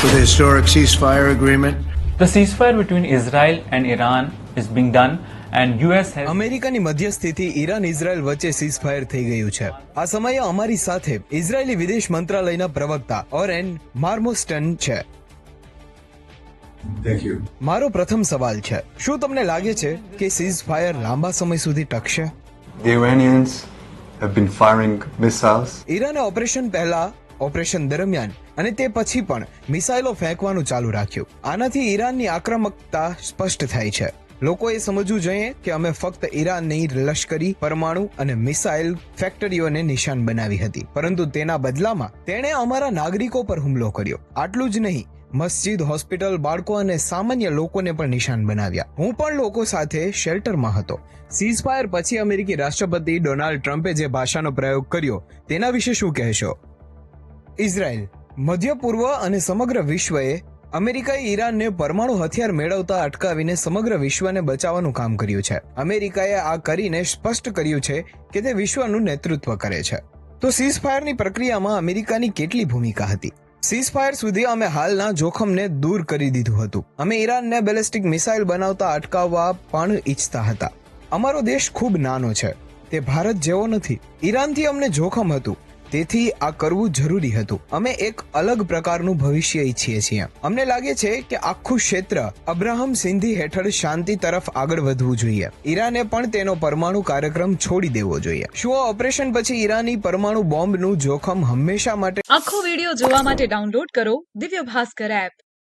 with a historic ceasefire agreement. The ceasefire between Israel and Iran is being done and US has અમેરિકાની મધ્યસ્થીથી Iran Israel વચ્ચે ceasefire થઈ ગયું છે. આ સમયે અમારી સાથે ઇઝરાયેલી વિદેશ મંત્રાલયના પ્રવક્તા ઓરેન માર્મોસ્ટન છે. Thank you. મારો પ્રથમ સવાલ છે, શું તમને લાગે છે કે સીઝફાયર લાંબા સમય સુધી ટકશે? The Iranians have been firing missiles. ઈરાને ઓપરેશન પહેલા, ઓપરેશન દરમિયાન અને તે પછી પણ મિસાઇલો ફેંકવાનું ચાલુ રાખ્યું. આનાથી ઈરાનની આક્રમકતા સ્પષ્ટ થાય છે. લોકોએ સમજવું જોઈએ કે અમે ફક્ત ઈરાનની લશ્કરી, પરમાણુ અને મિસાઇલ ફેક્ટરીઓને નિશાન બનાવી હતી, પરંતુ તેના બદલામાં તેણે અમારા નાગરિકો પર હુમલો કર્યો. આટલું જ નહીં, મસ્જિદ, હોસ્પિટલ, બાળકો અને સામાન્ય લોકોને પણ નિશાન બનાવ્યા. હું પણ લોકો સાથે શેલ્ટરમાં હતો. સીઝફાયર પછી અમેરિકી રાષ્ટ્રપતિ ડોનાલ્ડ ટ્રમ્પે જે ભાષાનો પ્રયોગ કર્યો તેના વિશે શું કહેશો? ઇઝરાયલ, મધ્ય પૂર્વ અને સમગ્ર વિશ્વએ અમેરિકાએ ઈરાનને પરમાણુ હથિયાર મેળવતા અટકાવીને સમગ્ર વિશ્વને બચાવવાનું કામ કર્યું છે. અમેરિકાએ આ કરીને સ્પષ્ટ કર્યું છે કે તે વિશ્વનું નેતૃત્વ કરે છે. તો સીઝફાયરની પ્રક્રિયામાં અમેરિકાની કેટલી ભૂમિકા હતી? સીઝફાયર સુધી અમે હાલના જોખમને દૂર કરી દીધું હતું. અમે ઈરાનને બેલિસ્ટિક મિસાઇલ બનાવતા અટકાવવા પણ ઈચ્છતા હતા. અમારો દેશ ખૂબ નાનો છે, તે ભારત જેવો નથી. ઈરાનથી અમને જોખમ હતું, તેથી આ કરવું જરૂરી હતું. અમે એક અલગ પ્રકારનું ભવિષ્ય ઈચ્છીએ છીએ. અમને લાગે છે કે આખું ક્ષેત્ર અબ્રાહમ સિંધી હેઠળ શાંતિ તરફ આગળ વધવું જોઈએ. ઈરાને પણ તેનો પરમાણુ કાર્યક્રમ છોડી દેવો જોઈએ. શું આ ઓપરેશન પછી ઈરાની પરમાણુ બોમ્બનું જોખમ હંમેશા માટે? આખો વિડિયો જોવા માટે ડાઉનલોડ કરો દિવ્ય ભાસ્કર એપ.